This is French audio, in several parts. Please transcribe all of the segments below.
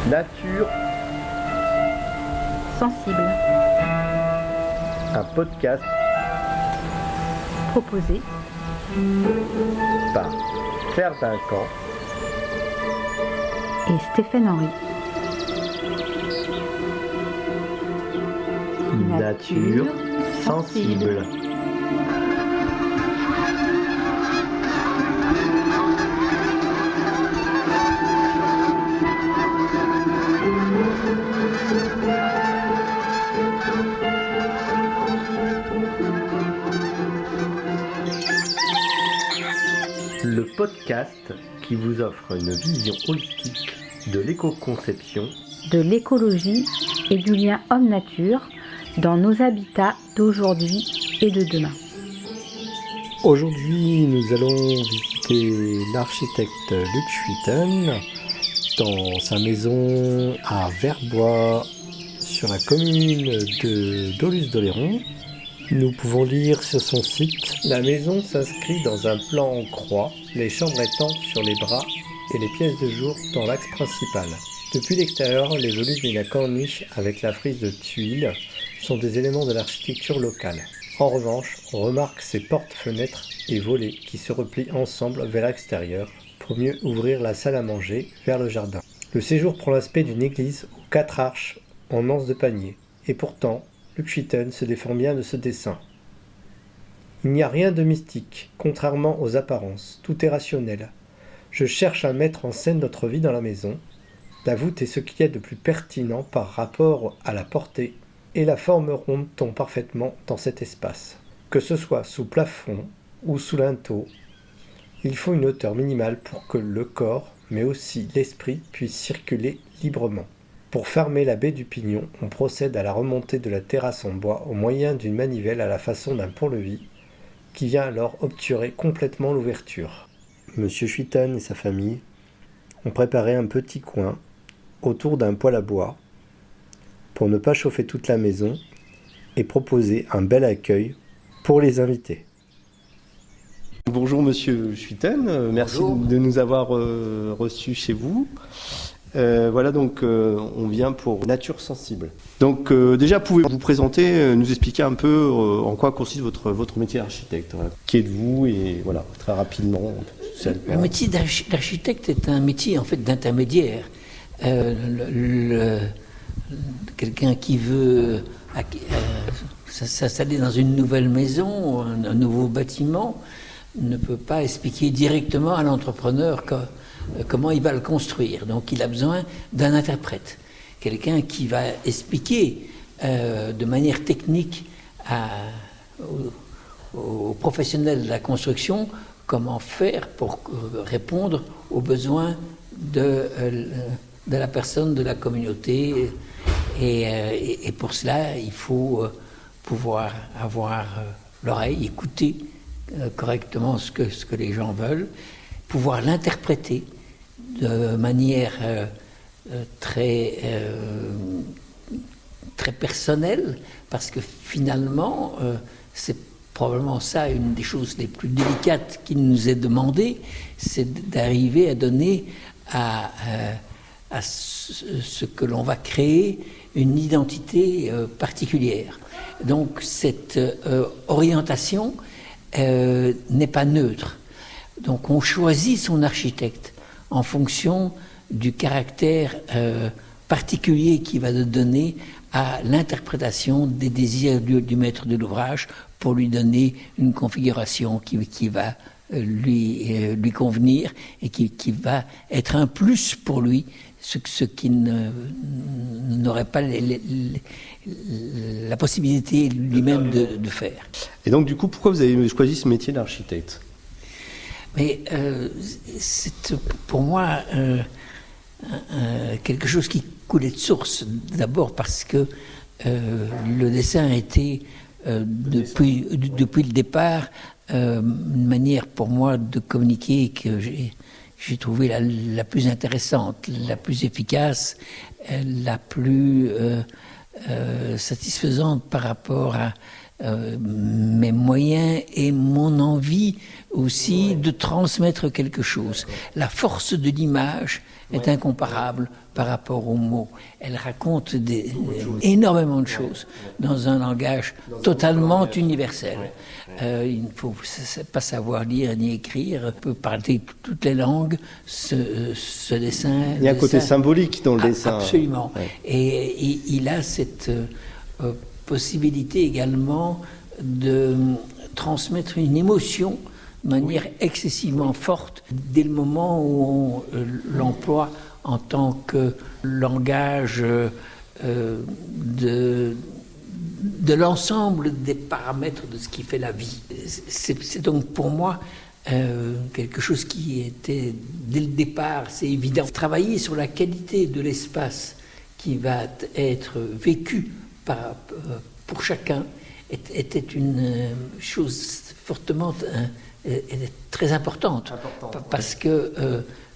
Nature, sensible, un podcast proposé par Claire Duncan et Stéphane Henry. Nature sensible. Le podcast qui vous offre une vision holistique de l'éco-conception, De l'écologie et du lien homme-nature dans nos habitats d'aujourd'hui et de demain. Aujourd'hui, nous allons visiter l'architecte Luc Schuiten dans sa maison à Verbois, sur la commune de Dolusse-d'Oléron. Nous pouvons lire sur son site: la maison s'inscrit dans un plan en croix, les chambres étant sur les bras et les pièces de jour dans l'axe principal. Depuis l'extérieur, les volumes et la corniche avec la frise de tuiles sont des éléments de l'architecture locale. En revanche, on remarque ces portes, fenêtres et volets qui se replient ensemble vers l'extérieur pour mieux ouvrir la salle à manger vers le jardin. Le séjour prend l'aspect d'une église aux 4 arches en anse de panier. Et pourtant, Luc Schuiten se défend bien de ce dessin. Il n'y a rien de mystique, contrairement aux apparences. Tout est rationnel. Je cherche à mettre en scène notre vie dans la maison. La voûte est ce qu'il y a de plus pertinent par rapport à la portée, et la forme ronde tombe parfaitement dans cet espace. Que ce soit sous plafond ou sous linteau, il faut une hauteur minimale pour que le corps, mais aussi l'esprit, puisse circuler librement. Pour fermer la baie du pignon, on procède à la remontée de la terrasse en bois au moyen d'une manivelle à la façon d'un pont-levis, qui vient alors obturer complètement l'ouverture. Monsieur Schuiten et sa famille ont préparé un petit coin autour d'un poêle à bois pour ne pas chauffer toute la maison et proposer un bel accueil pour les invités. Bonjour Monsieur Schuiten, merci de nous avoir reçus chez vous. Voilà, donc on vient pour Nature sensible. Donc déjà, pouvez-vous vous présenter, nous expliquer un peu en quoi consiste votre métier d'architecte, voilà. Qui êtes-vous, et voilà, très rapidement. Le métier d'architecte est un métier en fait d'intermédiaire. Quelqu'un qui veut s'installer dans une nouvelle maison, un nouveau bâtiment, ne peut pas expliquer directement à l'entrepreneur comment il va le construire. Donc il a besoin d'un interprète, quelqu'un qui va expliquer de manière technique aux professionnels de la construction comment faire pour répondre aux besoins de la personne, de la communauté. Et pour cela, il faut pouvoir avoir l'oreille, écouter correctement ce que les gens veulent, pouvoir l'interpréter de manière très personnelle, parce que finalement, c'est probablement ça une des choses les plus délicates qui nous est demandée, c'est d'arriver à donner à ce que l'on va créer une identité particulière. Donc cette orientation n'est pas neutre. Donc on choisit son architecte en fonction du caractère particulier qu'il va donner à l'interprétation des désirs du maître de l'ouvrage pour lui donner une configuration qui va lui convenir et qui va être un plus pour lui, ce qui n'aurait pas la possibilité lui-même de faire. Et donc du coup, pourquoi vous avez choisi ce métier d'architecte ? Mais c'est pour moi quelque chose qui coulait de source. D'abord parce que le dessin était depuis le départ une manière pour moi de communiquer que j'ai trouvé la plus intéressante, la plus efficace, la plus satisfaisante par rapport à mes moyens et mon envie aussi de transmettre quelque chose. La force de l'image est incomparable par rapport aux mots. Elle raconte énormément de choses dans un langage totalement universel. Il ne faut pas savoir lire ni écrire, on peut parler toutes les langues, ce dessin... Il y a un côté symbolique dans le dessin. Absolument. Ouais. Et il a cette possibilité également de transmettre une émotion de manière excessivement forte dès le moment où on l'emploie en tant que langage de l'ensemble des paramètres de ce qui fait la vie. C'est donc pour moi quelque chose qui était dès le départ, c'est évident. Travailler sur la qualité de l'espace qui va être vécu pour chacun était une chose fortement très importante. Parce que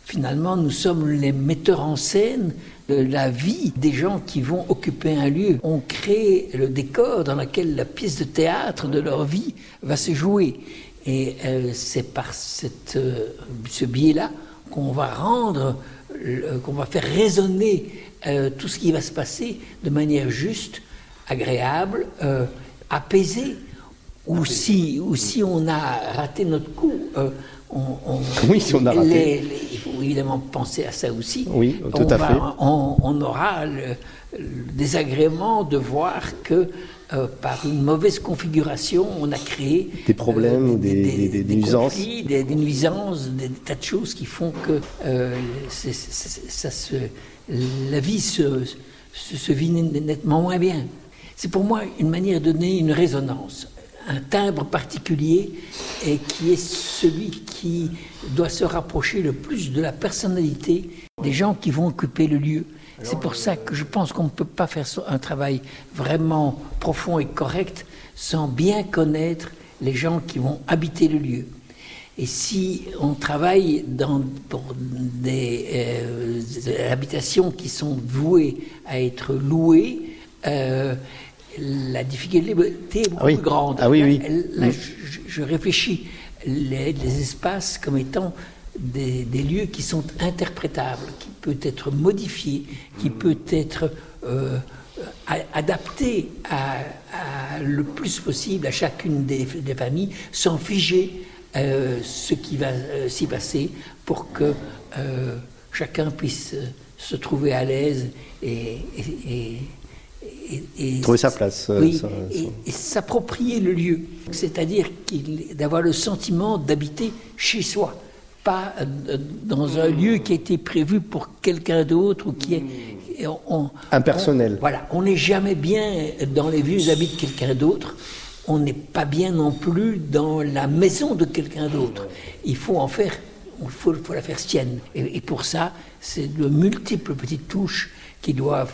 finalement, nous sommes les metteurs en scène de la vie des gens qui vont occuper un lieu. On crée le décor dans lequel la pièce de théâtre de leur vie va se jouer. Et c'est par ce biais-là qu'on va qu'on va faire résonner tout ce qui va se passer de manière juste, agréable, apaisée. Ou si on a raté notre coup, oui, si on a raté. Il faut évidemment penser à ça aussi. Oui, tout à fait. On aura le désagrément de voir que par une mauvaise configuration, on a créé des problèmes ou des nuisances. Conflits, des nuisances, des tas de choses qui font que la vie se vit nettement moins bien. C'est pour moi une manière de donner une résonance, un timbre particulier et qui est celui qui doit se rapprocher le plus de la personnalité des gens qui vont occuper le lieu. C'est pour ça que je pense qu'on ne peut pas faire un travail vraiment profond et correct sans bien connaître les gens qui vont habiter le lieu. Et si on travaille pour des habitations qui sont vouées à être louées, la difficulté est beaucoup plus grande. Ah oui, oui. Là, je réfléchis les espaces comme étant des lieux qui sont interprétables, qui peut être modifié, qui peut être adapté le plus possible à chacune des familles, sans figer ce qui va s'y passer pour que chacun puisse se trouver à l'aise et trouver sa place. Oui, et s'approprier le lieu. C'est-à-dire d'avoir le sentiment d'habiter chez soi, pas dans un lieu qui a été prévu pour quelqu'un d'autre ou qui est... impersonnel. Voilà, on n'est jamais bien dans les vieux habits de quelqu'un d'autre. On n'est pas bien non plus dans la maison de quelqu'un d'autre. Il faut faut la faire sienne. Et pour ça, c'est de multiples petites touches qui doivent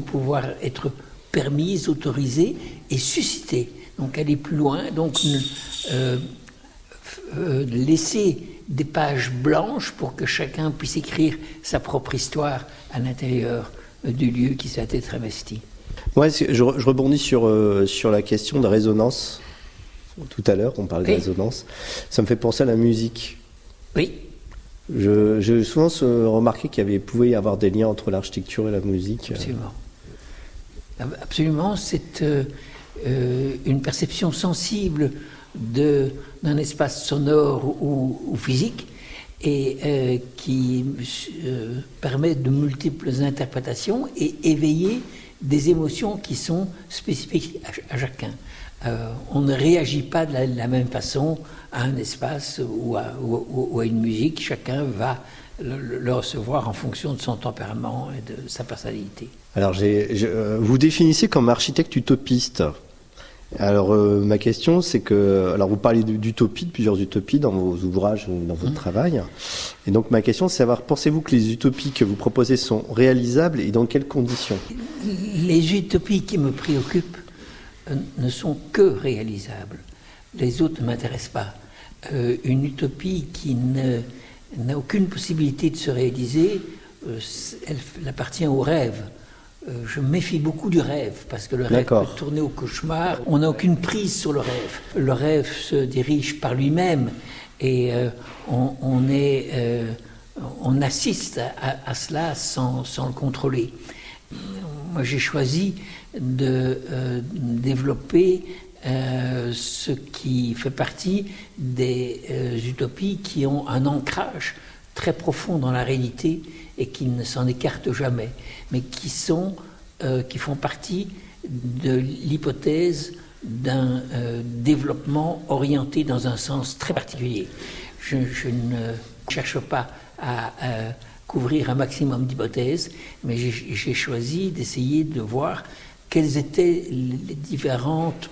pouvoir être permises, autorisées et suscitées. Donc aller plus loin, donc laisser des pages blanches pour que chacun puisse écrire sa propre histoire à l'intérieur du lieu qui va être investi. Ouais, je rebondis sur la question de résonance. Tout à l'heure, on parlait de résonance. Ça me fait penser à la musique. Oui. J'ai souvent remarqué qu'il pouvait y avoir des liens entre l'architecture et la musique. Absolument. Absolument, c'est une perception sensible d'un espace sonore ou physique et qui permet de multiples interprétations et éveiller des émotions qui sont spécifiques à chacun. On ne réagit pas de la même façon à un espace ou à une musique. Chacun va le recevoir en fonction de son tempérament et de sa personnalité. Alors, vous définissez comme architecte utopiste. Alors, ma question, c'est que... Alors, vous parlez d'utopie, de plusieurs utopies dans vos ouvrages ou dans votre travail. Et donc, ma question, c'est de savoir, pensez-vous que les utopies que vous proposez sont réalisables et dans quelles conditions ? Les utopies qui me préoccupent ne sont que réalisables. Les autres ne m'intéressent pas. Une utopie qui n'a aucune possibilité de se réaliser, elle appartient au rêve. je me méfie beaucoup du rêve, parce que le rêve D'accord. peut tourner au cauchemar. On n'a aucune prise sur le rêve. Le rêve se dirige par lui-même et on assiste à cela sans le contrôler. Moi, j'ai choisi de développer ce qui fait partie des utopies qui ont un ancrage très profond dans la réalité et qui ne s'en écartent jamais, mais qui font partie de l'hypothèse d'un développement orienté dans un sens très particulier. Je ne cherche pas à couvrir un maximum d'hypothèses, mais j'ai choisi d'essayer de voir quelles étaient les différentes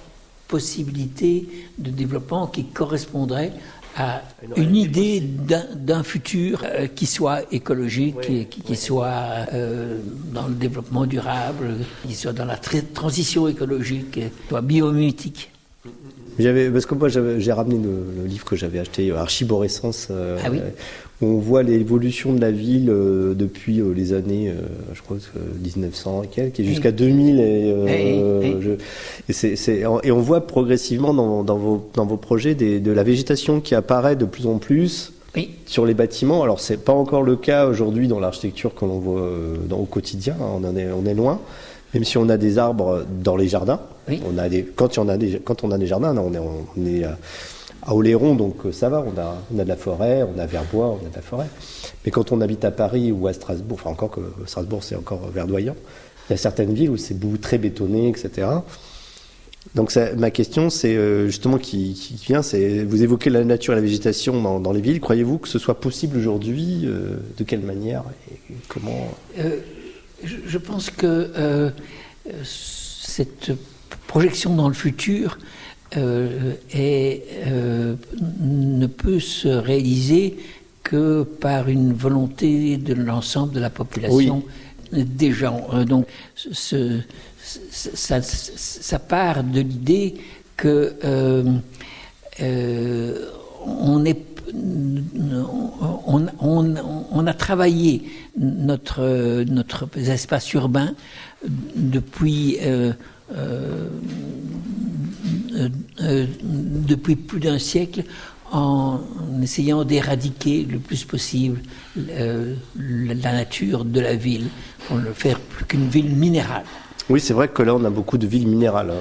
possibilités de développement qui correspondraient à une idée d'un futur qui soit écologique, qui soit dans le développement durable, qui soit dans la transition écologique, qui soit biomimétique. Parce que moi j'ai ramené le livre que j'avais acheté, Archiborescence, Ah oui. où on voit l'évolution de la ville depuis les années, je crois, 1900 et quelques, et jusqu'à 2000. Et on voit progressivement dans vos projets de la végétation qui apparaît de plus en plus sur les bâtiments. Alors c'est pas encore le cas aujourd'hui dans l'architecture que l'on voit au quotidien, hein, on est loin. Même si on a des arbres dans les jardins, quand on a des jardins, on est à Oléron, donc ça va, on a de la forêt, on a Verbois, on a de la forêt. Mais quand on habite à Paris ou à Strasbourg, enfin encore que Strasbourg c'est encore verdoyant, il y a certaines villes où c'est très bétonné, etc. Donc ma question, c'est justement qui vient, c'est vous évoquez la nature et la végétation dans les villes. Croyez-vous que ce soit possible aujourd'hui de quelle manière et comment Je pense que cette projection dans le futur ne peut se réaliser que par une volonté de l'ensemble de la population, des gens. Donc ça part de l'idée que on a travaillé notre espace urbain depuis plus d'un siècle en essayant d'éradiquer le plus possible la nature de la ville, pour ne faire plus qu'une ville minérale. Oui, c'est vrai que là, on a beaucoup de villes minérales.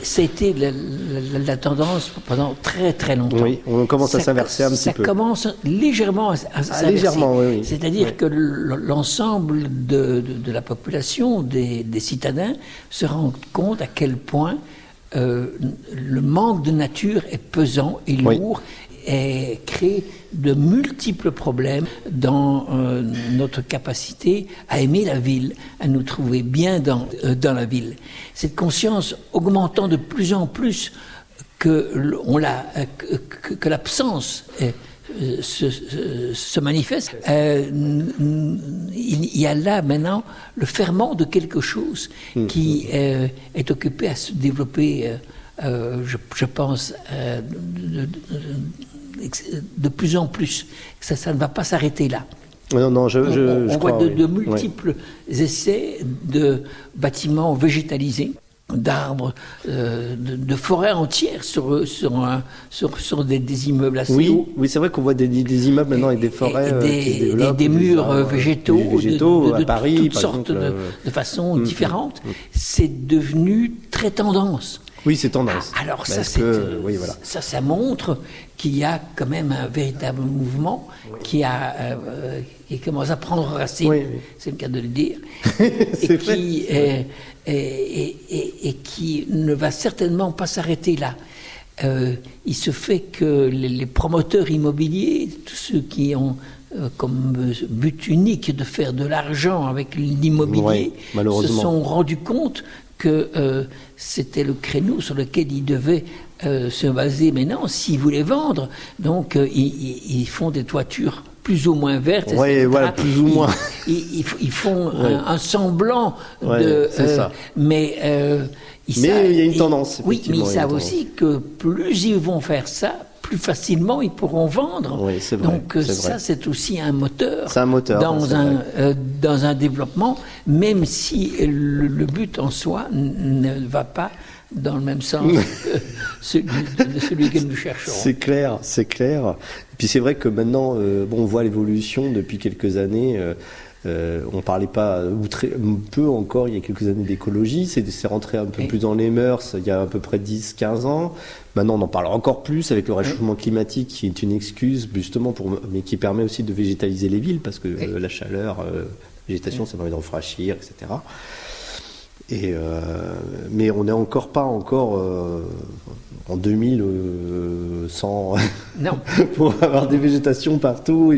C'était la tendance pendant très très longtemps. Oui, on commence à s'inverser un petit peu. Ça commence légèrement à s'inverser. Légèrement, oui. C'est-à-dire que l'ensemble de la population, des citadins, se rendent compte à quel point le manque de nature est pesant et lourd et crée de multiples problèmes dans notre capacité à aimer la ville, à nous trouver bien dans la ville. Cette conscience augmentant de plus en plus que l'absence se manifeste, il y a là maintenant le ferment de quelque chose qui est occupé à se développer, je pense, de plus en plus. Ça ne va pas s'arrêter là. Non, On voit de multiples essais de bâtiments végétalisés, d'arbres, de forêts entières sur des immeubles assez hauts. Oui, c'est vrai qu'on voit des immeubles maintenant avec des forêts et des murs végétaux à Paris, de toutes sortes de façons différentes. C'est devenu très tendance. Oui, c'est tendance. Alors ça montre qu'il y a quand même un véritable mouvement qui commence à prendre racine, c'est le cas de le dire, et qui ne va certainement pas s'arrêter là. Il se fait que les promoteurs immobiliers, tous ceux qui ont comme but unique de faire de l'argent avec l'immobilier, se sont rendus compte que c'était le créneau sur lequel ils devaient se baser. Mais non, s'ils voulaient vendre, donc ils font des toitures plus ou moins vertes. Oui, voilà, plus ou moins. Ils font un semblant de... c'est ça. Mais il y a une tendance. Oui, mais ils savent aussi que plus ils vont faire ça, plus facilement ils pourront vendre. Oui, c'est vrai. Donc ça, c'est aussi un moteur, dans un développement, même si le but en soi ne va pas dans le même sens que celui que nous cherchons. C'est clair, c'est clair. Et puis c'est vrai que maintenant, on voit l'évolution depuis quelques années. On parlait pas, ou très peu encore, il y a quelques années d'écologie. C'est rentré un peu plus dans les mœurs il y a à peu près 10-15 ans. Maintenant, on en parle encore plus avec le réchauffement climatique, qui est une excuse justement mais qui permet aussi de végétaliser les villes, parce que la chaleur, la végétation, ça permet de rafraîchir, etc. Mais on n'est encore pas en 2100 pour avoir des végétations partout.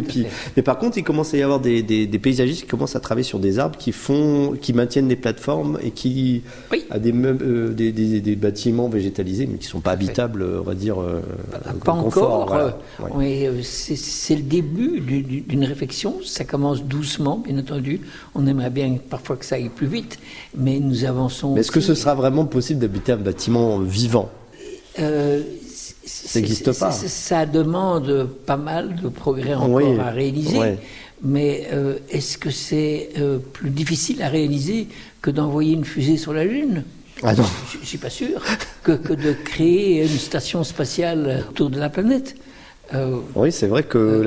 Mais par contre, il commence à y avoir des paysagistes qui commencent à travailler sur des arbres qui maintiennent des plateformes et qui a des bâtiments végétalisés, mais qui ne sont pas habitables, on va dire. Pas encore. Voilà. C'est le début d'une réflexion. Ça commence doucement, bien entendu. On aimerait bien parfois que ça aille plus vite, mais nous avançons. Mais est-ce que ce sera vraiment possible d'habiter un bâtiment vivant ? Ça n'existe pas. Ça demande pas mal de progrès encore à réaliser. Mais est-ce que c'est plus difficile à réaliser que d'envoyer une fusée sur la Lune ? Ah non. Je ne suis pas sûr que de créer une station spatiale autour de la planète. Oui, c'est vrai que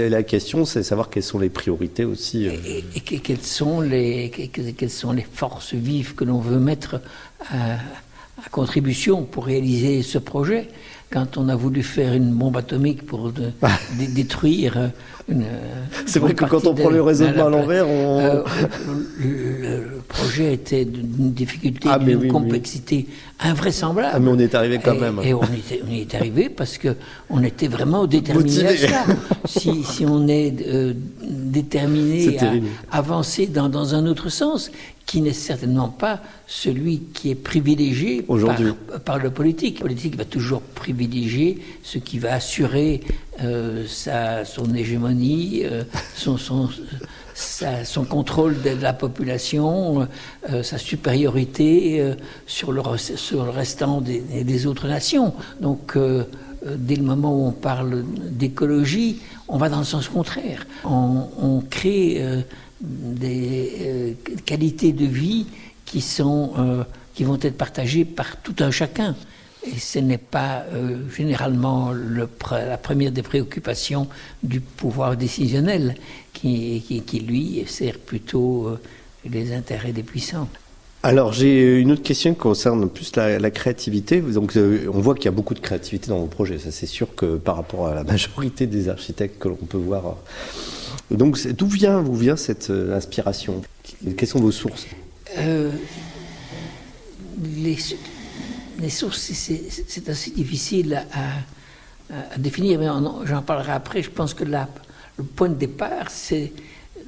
la question, c'est de savoir quelles sont les priorités aussi. Et quelles sont les forces vives que l'on veut mettre à contribution pour réaliser ce projet. Quand on a voulu faire une bombe atomique pour détruire une... C'est vrai que quand on prend le raisonnement à l'envers, le projet était d'une difficulté, d'une complexité invraisemblable. Ah, mais on est arrivé quand même. Et on y est arrivé parce qu'on était vraiment déterminé à ça. Si on est déterminé à avancer dans un autre sens, qui n'est certainement pas celui qui est privilégié par le politique. Le politique va toujours privilégier ce qui va assurer son hégémonie, son contrôle de la population, sa supériorité sur le restant des autres nations. Donc, dès le moment où on parle d'écologie, on va dans le sens contraire. On crée des qualités de vie qui vont être partagées par tout un chacun. Et ce n'est pas généralement la première des préoccupations du pouvoir décisionnel qui lui, sert plutôt les intérêts des puissants. Alors, j'ai une autre question qui concerne plus la créativité. Donc, on voit qu'il y a beaucoup de créativité dans vos projets. Ça, c'est sûr que par rapport à la majorité des architectes que l'on peut voir. Donc, d'où vient cette inspiration ? Quelles sont vos sources ? Les sources, c'est assez difficile à définir, mais j'en parlerai après. Je pense que le point de départ, c'est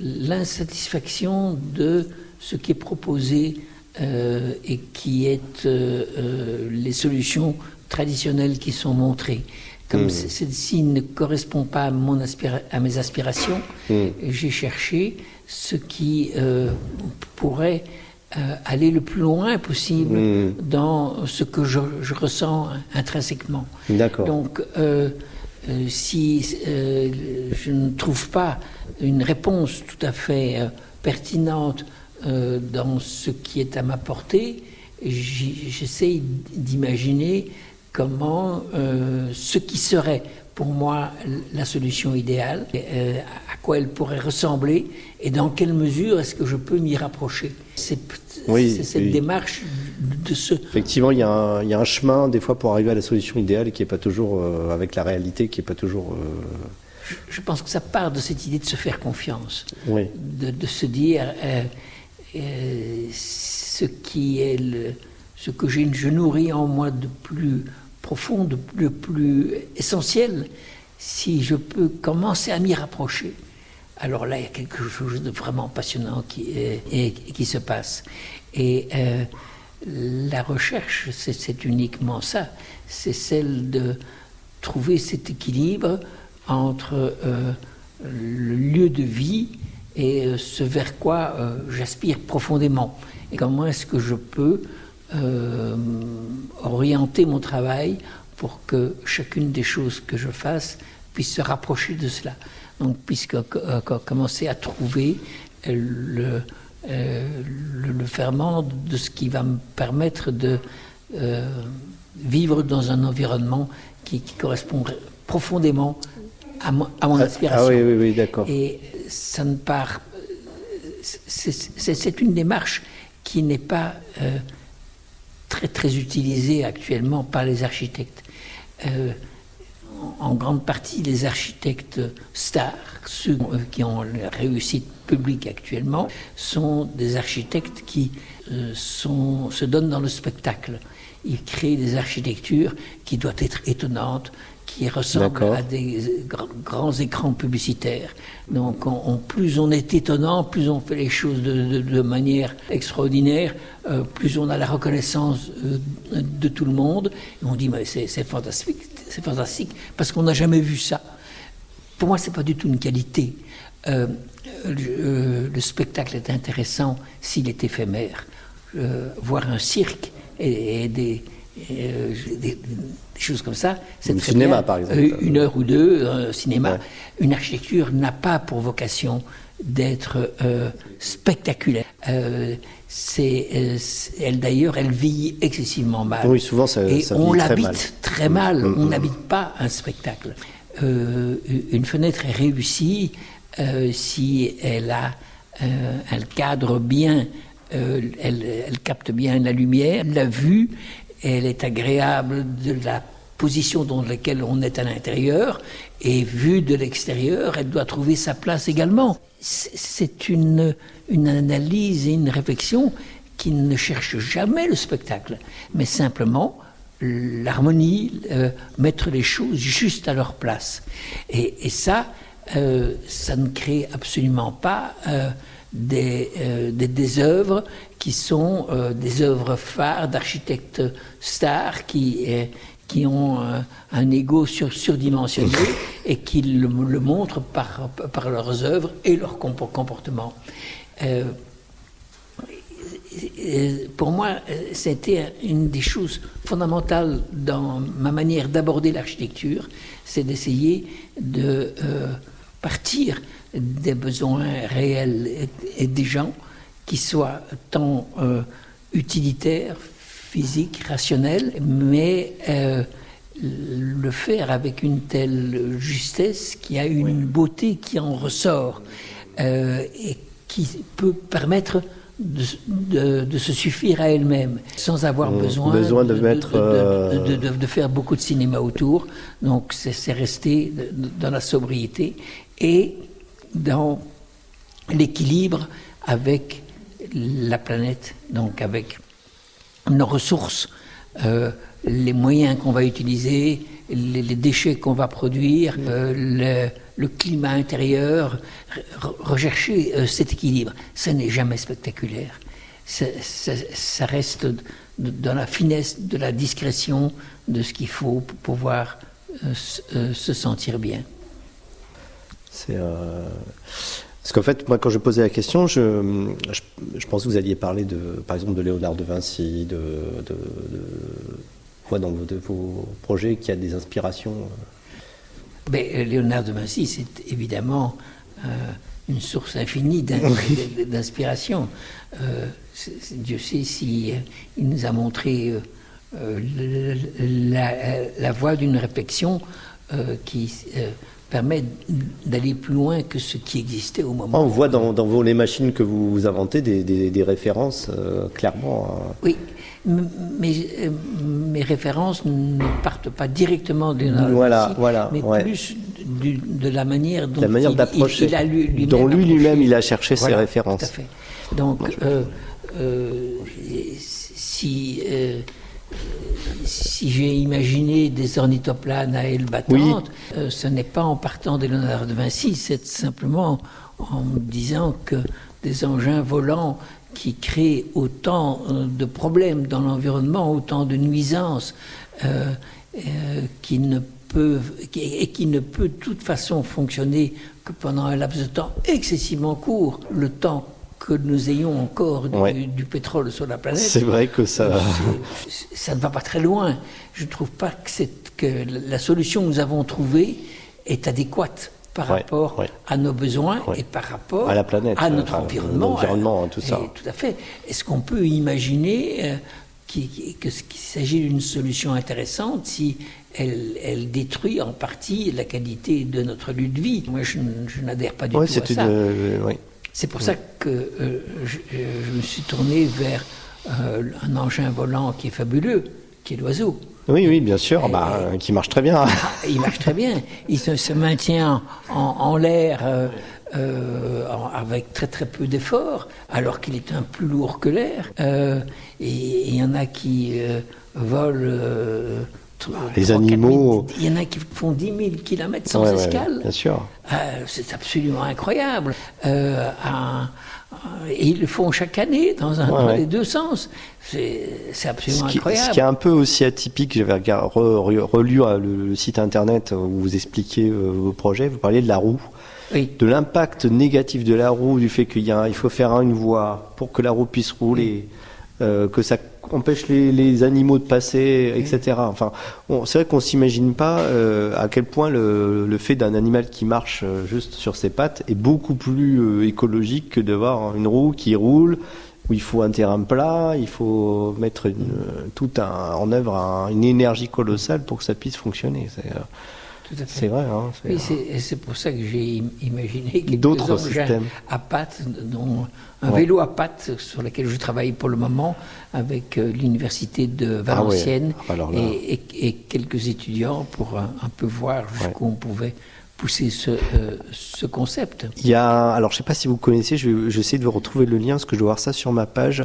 l'insatisfaction de ce qui est proposé et qui est les solutions traditionnelles qui sont montrées. Comme celle-ci ne correspond pas à mes aspirations, j'ai cherché ce qui pourrait aller le plus loin possible dans ce que je ressens intrinsèquement. D'accord. Donc, si je ne trouve pas une réponse tout à fait pertinente dans ce qui est à ma portée, j'essaye d'imaginer comment ce qui serait pour moi la solution idéale, à quoi elle pourrait ressembler et dans quelle mesure est-ce que je peux m'y rapprocher. C'est cette démarche de ce... Effectivement, il y a un chemin des fois pour arriver à la solution idéale qui n'est pas toujours avec la réalité, qui n'est pas toujours... Je pense que ça part de cette idée de se faire confiance, de se dire ce que je nourris en moi de plus profond, de plus essentiel, si je peux commencer à m'y rapprocher. Alors là, il y a quelque chose de vraiment passionnant qui se passe. Et la recherche, c'est uniquement ça. C'est celle de trouver cet équilibre entre le lieu de vie et ce vers quoi j'aspire profondément. Et comment est-ce que je peux orienter mon travail pour que chacune des choses que je fasse puisse se rapprocher de cela. Donc, puisque commencer à trouver le ferment de ce qui va me permettre de vivre dans un environnement qui correspond profondément à mon inspiration. Ah oui, oui, d'accord. Et ça ne part... C'est une démarche qui n'est pas très utilisée actuellement par les architectes. En grande partie, les architectes stars, ceux qui ont la réussite publique actuellement, sont des architectes qui se donnent dans le spectacle. Ils créent des architectures qui doivent être étonnantes, qui ressemblent à des grands écrans publicitaires. Donc, plus on est étonnant, plus on fait les choses de manière extraordinaire, plus on a la reconnaissance de tout le monde. Et on dit, mais c'est fantastique, parce qu'on n'a jamais vu ça. Pour moi, c'est pas du tout une qualité. Le spectacle est intéressant s'il est éphémère. Voir un cirque et des choses comme ça, c'est très cinéma, bien. Par exemple. Une heure ou deux, un cinéma. Ouais. Une architecture n'a pas pour vocation d'être spectaculaire. Elle d'ailleurs, elle vieillit excessivement mal. Oui, souvent ça on l'habite très mal. On n'habite pas un spectacle. Une fenêtre est réussie si elle cadre bien, elle capte bien la lumière, la vue. Elle est agréable de la position dans laquelle on est à l'intérieur, et vue de l'extérieur, elle doit trouver sa place également. C'est une analyse et une réflexion qui ne cherche jamais le spectacle, mais simplement l'harmonie, mettre les choses juste à leur place. Et ça ne crée absolument pas des œuvres qui sont des œuvres phares d'architectes stars qui ont un ego surdimensionné et qui le montrent par leurs œuvres et leur comportement. Pour moi, c'était une des choses fondamentales dans ma manière d'aborder l'architecture, c'est d'essayer de partir des besoins réels et des gens qui soient tant utilitaires, physiques, rationnels, mais le faire avec une telle justesse qui a une beauté qui en ressort et qui peut permettre de se suffire à elle-même sans avoir besoin de faire beaucoup de cinéma autour. Donc c'est rester dans la sobriété et dans l'équilibre avec la planète, donc avec nos ressources, les moyens qu'on va utiliser, les déchets qu'on va produire, le climat intérieur, rechercher cet équilibre. Ça n'est jamais spectaculaire. Ça reste dans la finesse, de la discrétion, de ce qu'il faut pour pouvoir se sentir bien. Parce qu'en fait, moi, quand je posais la question, je pense que vous alliez parler par exemple, de Léonard de Vinci, dans vos projets, qui a des inspirations. Mais Léonard de Vinci, c'est évidemment une source infinie d'inspiration. Dieu sait si il nous a montré la voie d'une réflexion qui permet d'aller plus loin que ce qui existait au moment. On voit dans les machines que vous inventez des références clairement. Oui, mais mes références ne partent pas directement de Léonard de Vinci, mais plus de la manière dont il a lui-même il a cherché ses références. Tout à fait. Donc, si j'ai imaginé des ornithoplannes à ailes battantes, ce n'est pas en partant de Léonard de Vinci, c'est simplement en me disant que des engins volants qui créent autant de problèmes dans l'environnement, autant de nuisances, qui ne peut de toute façon fonctionner que pendant un laps de temps excessivement court, le temps que nous ayons encore Ouais. du pétrole sur la planète. C'est vrai que ça... Ça ne va pas très loin. Je ne trouve pas que la solution que nous avons trouvée est adéquate par Ouais, rapport ouais. à nos besoins Ouais. et par rapport À la planète, à notre enfin, environnement. l'environnement, tout ça. Tout à fait. Est-ce qu'on peut imaginer qu'il s'agit d'une solution intéressante si elle détruit en partie la qualité de notre lieu de vie? Moi, je n'adhère pas du Ouais, tout c'est à ça. ouais. C'est pour ça que je me suis tourné vers un engin volant qui est fabuleux, qui est l'oiseau. Oui, bien sûr, Et- qui marche très bien. Il marche très bien. Il se maintient en l'air avec très très peu d'efforts, alors qu'il est un plus lourd que l'air. Et il y en a qui volent. Les 3 000, 4 000, animaux. il y en a qui font 10 000 km sans Ouais, ouais, escale. bien sûr. C'est absolument incroyable. Et ils le font chaque année dans Ouais. les deux sens. C'est absolument Ce incroyable. qui est un peu aussi atypique, j'avais relu le site internet où vous expliquiez vos projets, vous parliez de la roue, Oui. de l'impact négatif de la roue, du fait il faut faire une voie pour que la roue puisse rouler, que ça empêche les animaux de passer, etc. Enfin, c'est vrai qu'on s'imagine pas à quel point le fait d'un animal qui marche juste sur ses pattes est beaucoup plus écologique que d'avoir une roue qui roule, où il faut un terrain plat, il faut mettre en œuvre une énergie colossale pour que ça puisse fonctionner. Tout à fait. C'est vrai. Hein, Oui, c'est pour ça que j'ai imaginé quelques D'autres engins systèmes. à pattes, dont un Ouais. vélo à pattes sur lequel je travaille pour le moment avec l'université de Valenciennes Ah ouais. Alors là. et quelques étudiants pour un peu voir jusqu'où on pouvait pousser ce concept. Il y a, alors je sais pas si vous connaissez, j'essaie de vous retrouver le lien parce que je dois voir ça sur ma page,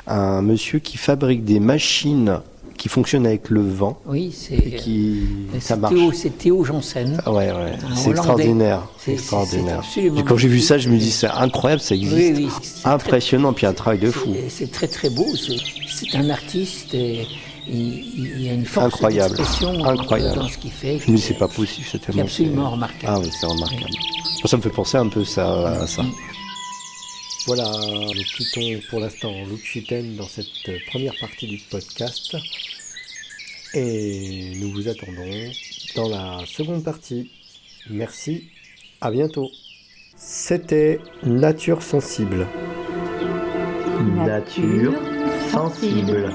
un monsieur qui fabrique des machines qui fonctionnent avec le vent Oui, et ça marche. c'est Théo Janssen. Ah ouais, Un c'est Hollandais. extraordinaire. C'est extraordinaire. absolument Et quand j'ai vu ça, je me dis magnifique. c'est incroyable, ça existe. Oui, c'est Impressionnant, puis un travail de fou. C'est très très beau. C'est un artiste. Et il y a une force Incroyable. d'expression Incroyable. dans ce qu'il fait. Je me dis c'est pas possible, c'est qui est tellement. absolument remarquable. Ah oui, c'est remarquable. Ça me fait penser un peu à ça. Voilà, nous quittons pour l'instant l'Occitane dans cette première partie du podcast. Et nous vous attendons dans la seconde partie. Merci, à bientôt. C'était Nature sensible. Nature sensible.